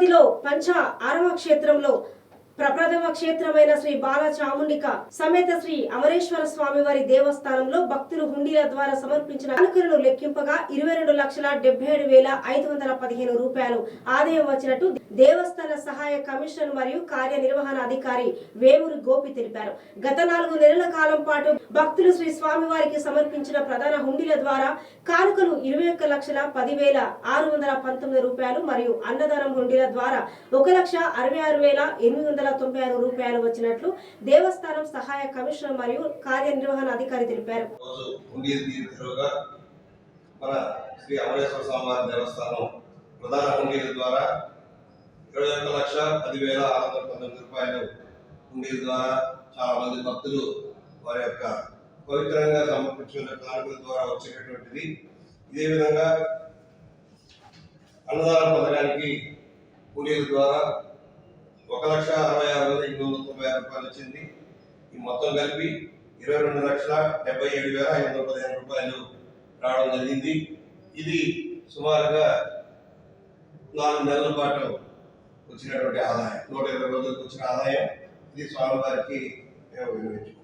తిరుపతిలో పంచ ఆరవ క్షేత్రంలో ప్రప్రథమ క్షేత్రమైన శ్రీ బాల చాముండిక సమేత శ్రీ అమరేశ్వర స్వామి వారి దేవస్థానంలో భక్తులు హుండీల ద్వారా సమర్పించిన కానుకలను లెక్కింపగా 22,77,515 రూపాయలు ఆదాయం వచ్చినట్టు దేవస్థాన సహాయ కమిషనర్ మరియు కార్యనిర్వహణ అధికారి వేమూరి గోపి తెలిపారు. గత 4 నెలల కాలం పాటు భక్తులు శ్రీ స్వామి వారికి సమర్పించిన ప్రధాన హుండీల ద్వారా కానుకలు 21,10,619 రూపాయలు మరియు అన్నదానం హుండీల ద్వారా 1,66,896 రూపాయలు వచ్చినట్లు దేవస్థానం సహాయ కమిషనర్ మరియు కార్యనిర్వహణ అధికారి తెలిపారు. మన శ్రీ అమరేశ్వర స్వామి వారి దేవస్థానం ప్రధాన హుండీల ద్వారా 21,10,619 రూపాయలు హుండీల ద్వారా చాలా మంది భక్తులు వారి యొక్క పవిత్రంగా సమర్పించిన కానుకల ద్వారా వచ్చేటటువంటిది. ఇదే విధంగా అన్నదాన పథకానికి హుండీల ద్వారా 1,66,890 రూపాయలు వచ్చింది. ఈ మొత్తం కలిపి 22,77,515 రూపాయలు రావడం జరిగింది. ఇది సుమారుగా 4 నెలల పాటు వచ్చినటువంటి ఆదాయం, 120 రోజులకు వచ్చిన ఆదాయం. ఇది స్వామివారికి మేము వినియోగించుకుంటాం.